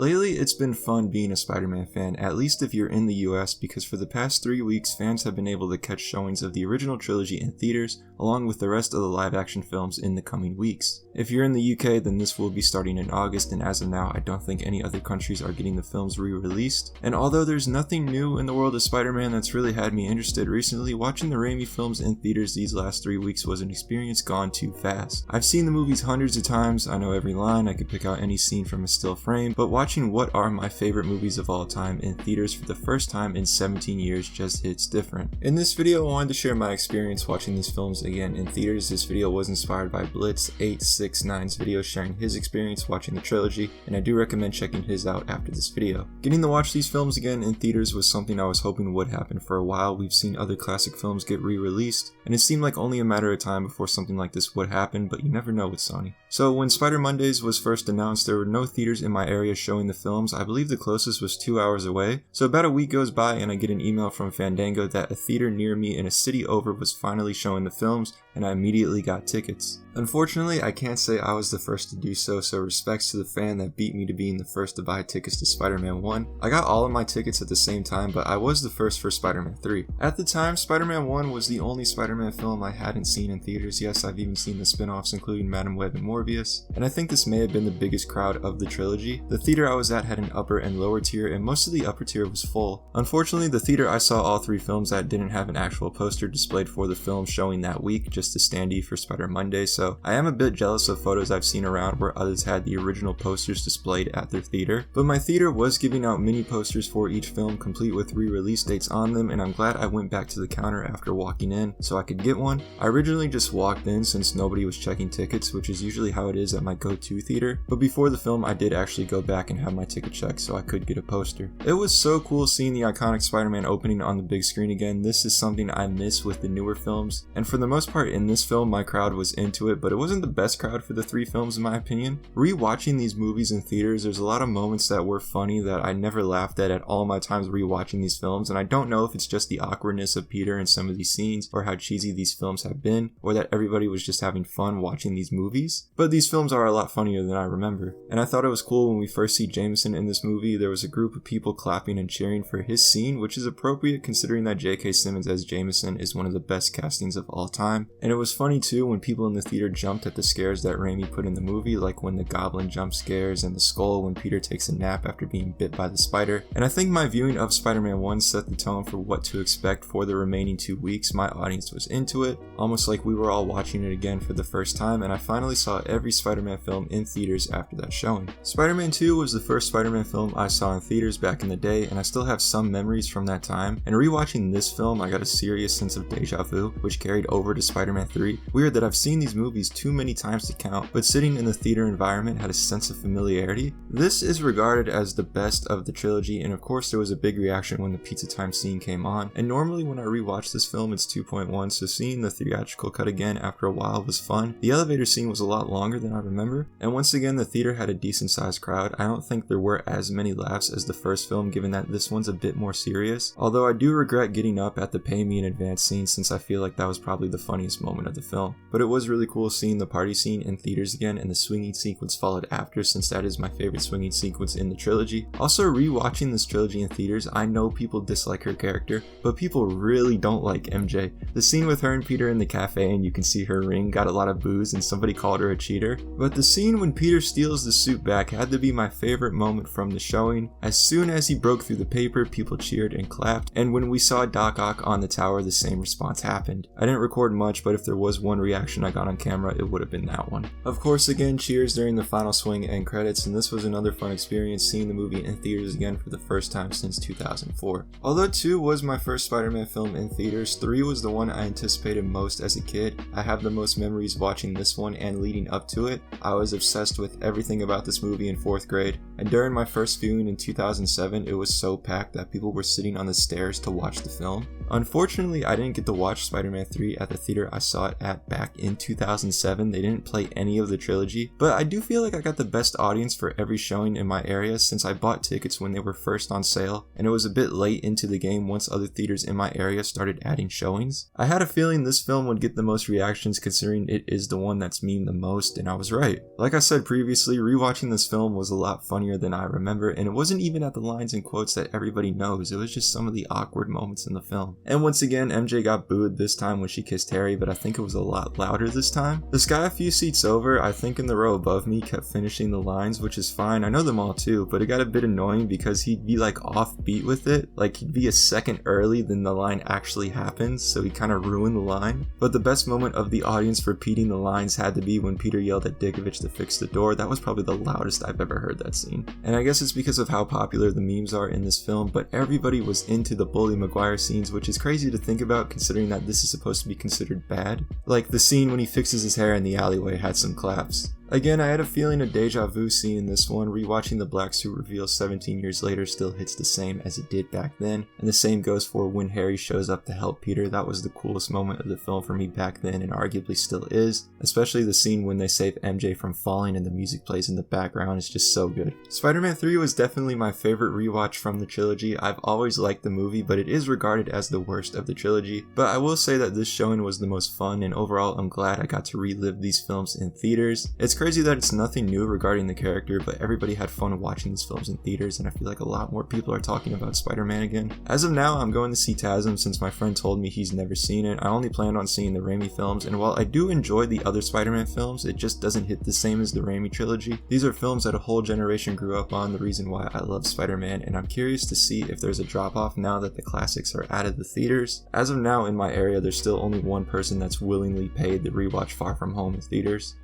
Lately, it's been fun being a Spider-Man fan, at least if you're in the US, because for the past 3 weeks, fans have been able to catch showings of the original trilogy in theaters, along with the rest of the live-action films in the coming weeks. If you're in the UK, then this will be starting in August, and as of now, I don't think any other countries are getting the films re-released. And although there's nothing new in the world of Spider-Man that's really had me interested recently, watching the Raimi films in theaters these last 3 weeks was an experience gone too fast. I've seen the movies hundreds of times, I know every line, I could pick out any scene from a still frame, but watching what are my favorite movies of all time in theaters for the first time in 17 years just hits different. In this video, I wanted to share my experience watching these films again in theaters. This video was inspired by Blitz869's video sharing his experience watching the trilogy, and I do recommend checking his out after this video. Getting to watch these films again in theaters was something I was hoping would happen for a while. We've seen other classic films get re-released, and it seemed like only a matter of time before something like this would happen, but you never know with Sony. So when Spider Mondays was first announced, there were no theaters in my area showing the films. I believe the closest was 2 hours away. So about a week goes by and I get an email from Fandango that a theater near me in a city over was finally showing the films, and I immediately got tickets. Unfortunately, I can't say I was the first to do so, so respects to the fan that beat me to being the first to buy tickets to Spider-Man 1. I got all of my tickets at the same time, but I was the first for Spider-Man 3. At the time, Spider-Man 1 was the only Spider-Man film I hadn't seen in theaters. Yes, I've even seen the spin-offs including Madam Web and Morbius, and I think this may have been the biggest crowd of the trilogy. The theater I was at had an upper and lower tier, and most of the upper tier was full. Unfortunately, the theater I saw all 3 films at didn't have an actual poster displayed for the film showing that week, just a standee for Spider Monday, so I am a bit jealous of photos I've seen around where others had the original posters displayed at their theater. But my theater was giving out mini posters for each film complete with re-release dates on them, and I'm glad I went back to the counter after walking in so I could get one. I originally just walked in since nobody was checking tickets, which is usually how it is at my go-to theater, but before the film I did actually go back and have my ticket checked so I could get a poster. It was so cool seeing the iconic Spider-Man opening on the big screen again. This is something I miss with the newer films, and for the most part in this film my crowd was into it, but it wasn't the best crowd for the 3 films in my opinion. Rewatching these movies in theaters, there's a lot of moments that were funny that I never laughed at all my times rewatching these films, and I don't know if it's just the awkwardness of Peter in some of these scenes or how cheesy these films have been, or that everybody was just having fun watching these movies, but these films are a lot funnier than I remember. And I thought it was cool when we first see Jameson in this movie, there was a group of people clapping and cheering for his scene, which is appropriate considering that J.K. Simmons as Jameson is one of the best castings of all time. And it was funny too when people in the theater jumped at the scares that Raimi put in the movie, like when the goblin jump scares and the skull when Peter takes a nap after being bit by the spider. And I think my viewing of Spider-Man 1 set the tone for what to expect for the remaining 2 weeks. My audience was into it, almost like we were all watching it again for the first time, and I finally saw every Spider-Man film in theaters after that showing. Spider-Man 2 was the first Spider-Man film I saw in theaters back in the day, and I still have some memories from that time, and rewatching this film I got a serious sense of deja vu, which carried over to Spider-Man 3. Weird that I've seen these movies too many times to count, but sitting in the theater environment had a sense of familiarity. This is regarded as the best of the trilogy, and of course there was a big reaction when the pizza time scene came on, and normally when I rewatch this film it's 2.1, so seeing the theatrical cut again after a while was fun. The elevator scene was a lot longer than I remember, and once again the theater had a decent sized crowd. I don't think there were as many laughs as the first film, given that this one's a bit more serious, although I do regret getting up at the pay me in advance scene since I feel like that was probably the funniest moment of the film. But it was really cool seeing the party scene in theaters again, and the swinging sequence followed after, since that is my favorite swinging sequence in the trilogy. Also, rewatching this trilogy in theaters, I know people dislike her character, but people really don't like MJ. The scene with her and Peter in the cafe and you can see her ring got a lot of boos and somebody called her a cheater, but the scene when Peter steals the suit back had to be my favorite moment from the showing. As soon as he broke through the paper, people cheered and clapped, and when we saw Doc Ock on the tower, the same response happened. I didn't record much, but if there was one reaction I got on camera, it would have been that one. Of course, again, cheers during the final swing and credits, and this was another fun experience seeing the movie in theaters again for the first time since 2004. Although 2 was my first Spider-Man film in theaters, 3 was the one I anticipated most as a kid. I have the most memories watching this one and leading up to it. I was obsessed with everything about this movie in 4th grade, and during my first viewing in 2007, it was so packed that people were sitting on the stairs to watch the film. Unfortunately, I didn't get to watch Spider-Man 3 at the theater I saw it at back in 2007. They didn't play any of the trilogy, but I do feel like I got the best audience for every showing in my area since I bought tickets when they were first on sale, and it was a bit late into the game once other theaters in my area started adding showings. I had a feeling this film would get the most reactions considering it is the one that's memed the most, and I was right. Like I said previously, rewatching this film was a lot funnier than I remember, and it wasn't even at the lines and quotes that everybody knows, it was just some of the awkward moments in the film. And once again, MJ got booed this time when she kissed Harry, but I think it was a lot louder this time. This guy a few seats over, I think in the row above me, kept finishing the lines, which is fine, I know them all too, but it got a bit annoying because he'd be like offbeat with it, like he'd be a second early than the line actually happens, so he kind of ruined the line. But the best moment of the audience repeating the lines had to be when Peter yelled at Dickovich to fix the door. That was probably the loudest I've ever heard that scene. And I guess it's because of how popular the memes are in this film, but everybody was into the Bully Maguire scenes, which is crazy to think about considering that this is supposed to be considered bad. Like the scene when he fixes his hair in the alleyway had some claps. Again, I had a feeling of deja vu seeing this one. Rewatching the black suit reveal 17 years later still hits the same as it did back then, and the same goes for when Harry shows up to help Peter. That was the coolest moment of the film for me back then and arguably still is, especially the scene when they save MJ from falling and the music plays in the background is just so good. Spider-Man 3 was definitely my favorite rewatch from the trilogy. I've always liked the movie, but it is regarded as the worst of the trilogy. But I will say that this showing was the most fun, and overall I'm glad I got to relive these films in theaters. It's crazy that it's nothing new regarding the character, but everybody had fun watching these films in theaters, and I feel like a lot more people are talking about Spider-Man again. As of now, I'm going to see TASM since my friend told me he's never seen it. I only planned on seeing the Raimi films, and while I do enjoy the other Spider-Man films, it just doesn't hit the same as the Raimi Trilogy. These are films that a whole generation grew up on, the reason why I love Spider-Man, and I'm curious to see if there's a drop-off now that the classics are out of the theaters. As of now, in my area, there's still only one person that's willingly paid to rewatch Far From Home in theaters.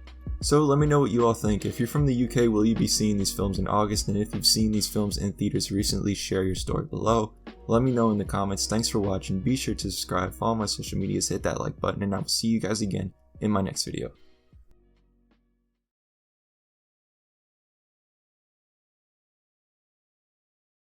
So let me know what you all think. If you're from the UK, will you be seeing these films in August? And if you've seen these films in theaters recently, share your story below. Let me know in the comments. Thanks for watching. Be sure to subscribe, follow my social medias, hit that like button, and I will see you guys again in my next video.